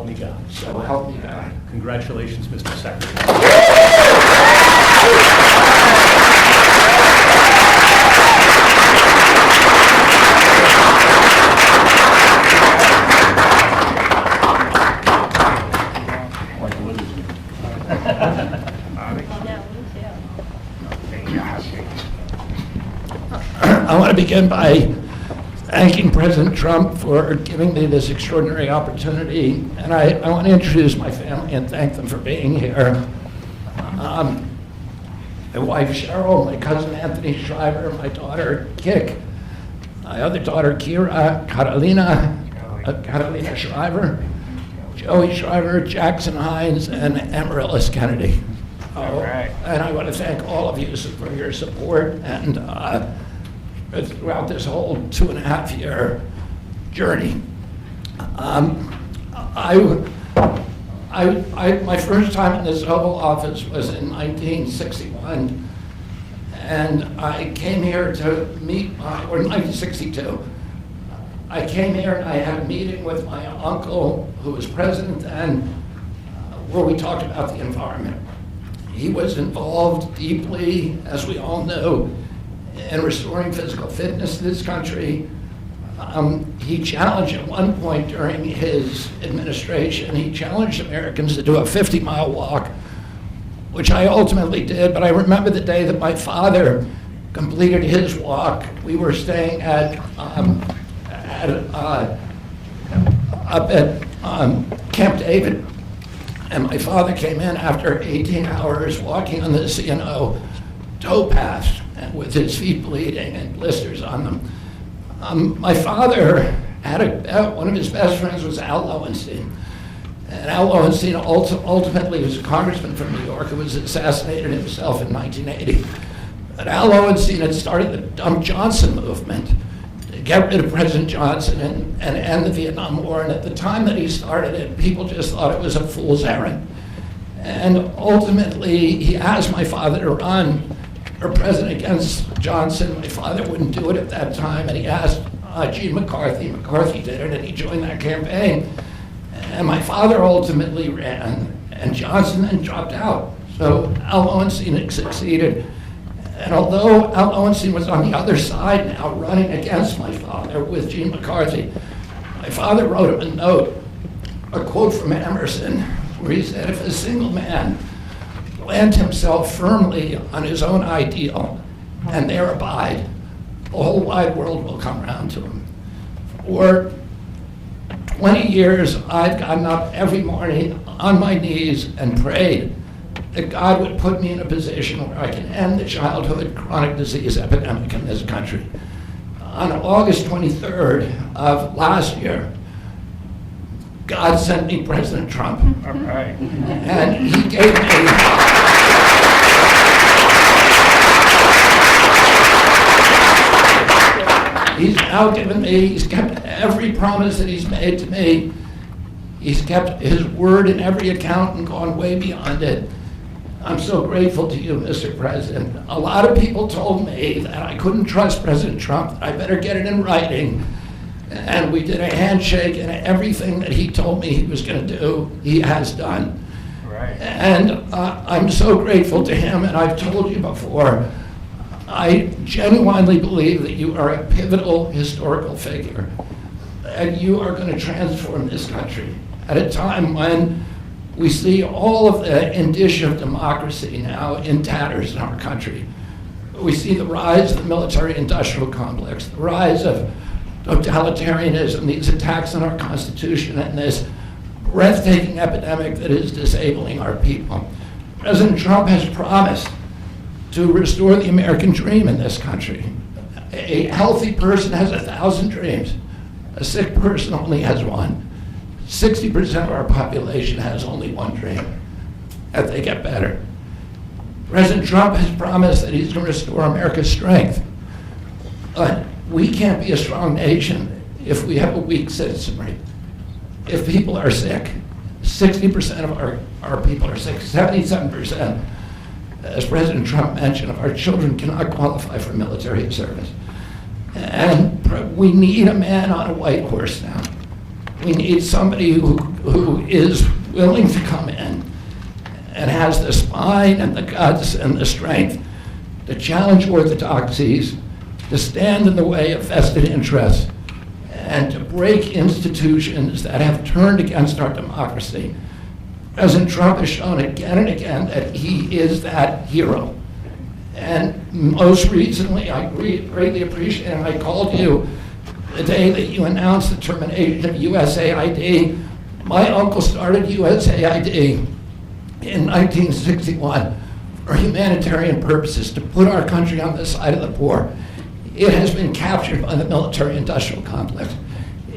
help me God. So help me God. Congratulations, Mr. Secretary. I want to begin by thanking President Trump for giving me this extraordinary opportunity, and I want to introduce my family and thank them for being here. My wife Cheryl, my cousin Anthony Shriver, my daughter Kik, my other daughter Carolina Shriver, Joey Shriver, Jackson Hines, and Amaryllis Kennedy. All right. And I want to thank all of you for your support and throughout this whole 2.5-year journey. My first time in this Oval Office was in 1961, and I came here to meet, or 1962. I came here and I had a meeting with my uncle, who was president then, where we talked about the environment. He was involved deeply, as we all know, in restoring physical fitness in this country. He challenged at one point during his administration, he challenged Americans to do a 50-mile walk, which I ultimately did, but I remember the day that my father completed his walk. We were staying up at Camp David, and my father came in after 18 hours walking on the C&O towpath with his feet bleeding and blisters on them. My father had one of his best friends was Al Lowenstein. And Al Lowenstein ultimately was a congressman from New York who was assassinated himself in 1980. But Al Lowenstein had started the Dump Johnson movement to get rid of President Johnson and end the Vietnam War. And at the time that he started it, people just thought it was a fool's errand. And ultimately, he asked my father to run for president against Johnson. My father wouldn't do it at that time, and he asked Gene McCarthy. McCarthy did it, and he joined that campaign. And my father ultimately ran, and Johnson then dropped out. So Al Lowenstein had succeeded. And although Al Lowenstein was on the other side now, running against my father with Gene McCarthy, my father wrote him a note, a quote from Emerson, where he said, "If a single man plant himself firmly on his own ideal and there abide, the whole wide world will come around to him." For 20 years, I've gotten up every morning on my knees and prayed that God would put me in a position where I can end the childhood chronic disease epidemic in this country. On August 23rd of last year, God sent me President Trump. All right. And he gave me he's now given me, he's kept every promise that he's made to me. He's kept his word in every account and gone way beyond it. I'm so grateful to you, Mr. President. A lot of people told me that I couldn't trust President Trump, that I better get it in writing. And we did a handshake, and everything that he told me he was going to do, he has done. Right. And I'm so grateful to him, and I've told you before, I genuinely believe that you are a pivotal historical figure, and you are going to transform this country at a time when we see all of the indicia of democracy now in tatters in our country. We see the rise of the military-industrial complex, the rise of totalitarianism, these attacks on our Constitution, and this breathtaking epidemic that is disabling our people. President Trump has promised to restore the American dream in this country. A healthy person has 1,000 dreams. A sick person only has one. 60% of our population has only one dream, that they get better. President Trump has promised that he's going to restore America's strength. But we can't be a strong nation if we have a weak citizenry. If people are sick, 60% of our people are sick, 77%, as President Trump mentioned, of our children cannot qualify for military service. And we need a man on a white horse now. We need somebody who is willing to come in and has the spine and the guts and the strength to challenge orthodoxies, to stand in the way of vested interests, and to break institutions that have turned against our democracy. President Trump has shown again and again that he is that hero. And most recently, I greatly appreciate, and I called you the day that you announced the termination of USAID. My uncle started USAID in 1961 for humanitarian purposes, to put our country on the side of the poor. It has been captured by the military-industrial complex.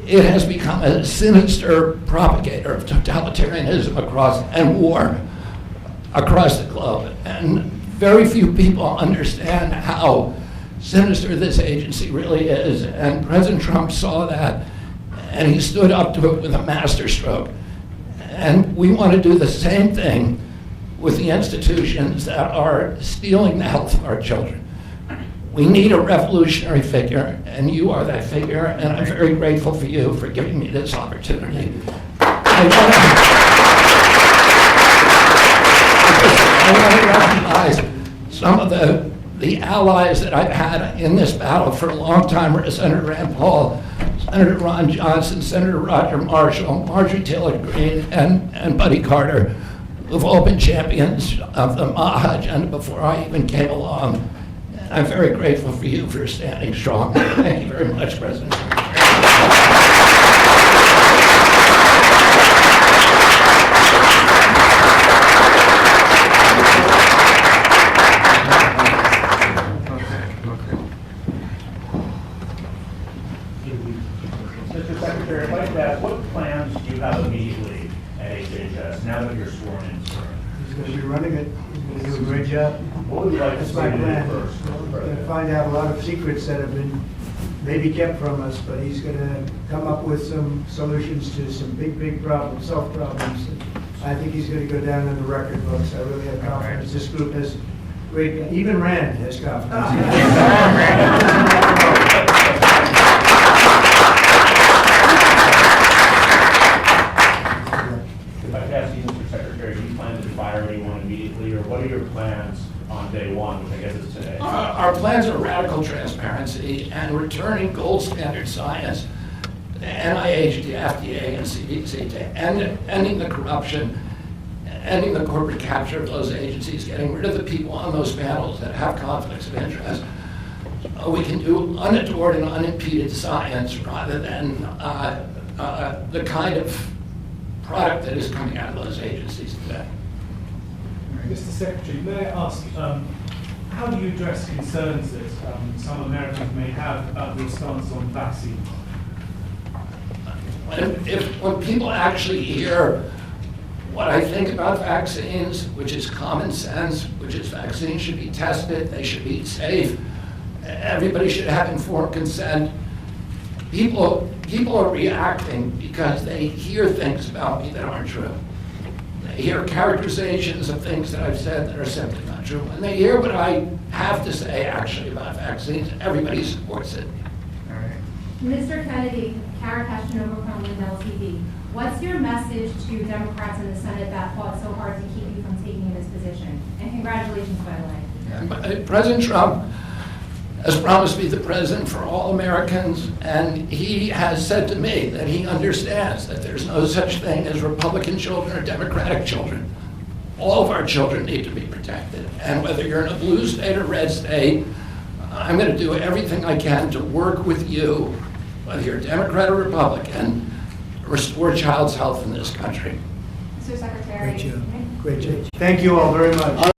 It has become a sinister propagator of totalitarianism and war across the globe. And very few people understand how sinister this agency really is. And President Trump saw that, and he stood up to it with a masterstroke. And we want to do the same thing with the institutions that are stealing the health of our children. We need a revolutionary figure, and you are that figure, and I'm very grateful for you for giving me this opportunity. I want to recognize some of the allies that I've had in this battle for a long time: Senator Rand Paul, Senator Ron Johnson, Senator Roger Marshall, Marjorie Taylor Greene, and Buddy Carter, who've all been champions of the MAHA agenda before I even came along. I'm very grateful for you for standing strong. Thank you very much, President. Mr. Secretary, I'd like to ask, what plans do you have immediately at HHS now that you're sworn in, sir? He's going to be running it. He's going to do a great job. What would you like to That's see my him do plan. first? We're going to find out a lot of secrets that have been maybe kept from us, but he's going to come up with some solutions to some big problems, self problems. I think he's going to go down in the record books. I really have confidence. This group has great, even Rand has confidence. If I could ask you, Mr. Secretary, do you plan to fire anyone immediately, or what are your plans on day one, which I guess is today? Our plans are radical transparency and returning gold standard science, the NIH, the FDA, and CDC, to ending the corruption, ending the corporate capture of those agencies, getting rid of the people on those panels that have conflicts of interest. We can do unadored and unimpeded science rather than the kind of product that is coming out of those agencies today. Mr. Secretary, may I ask, how do you address concerns that some Americans may have about the stance on vaccines? When people actually hear what I think about vaccines, which is common sense, which is vaccines should be tested, they should be safe, everybody should have informed consent, people are reacting because they hear things about me that aren't true. They hear characterizations of things that I've said that are simply not true. And they hear what I have to say actually about vaccines. Everybody supports it. Mr. Kennedy, Kara Castronovo from Lindell TV. What's your message to Democrats in the Senate that fought so hard to keep you from taking this position? And congratulations, by the way. President Trump has promised to be the president for all Americans, and he has said to me that he understands that there's no such thing as Republican children or Democratic children. All of our children need to be protected, and whether you're in a blue state or red state, I'm going to do everything I can to work with you, whether you're Democrat or Republican, to restore child's health in this country. Mr. Secretary. Great job. Great job. Thank you all very much.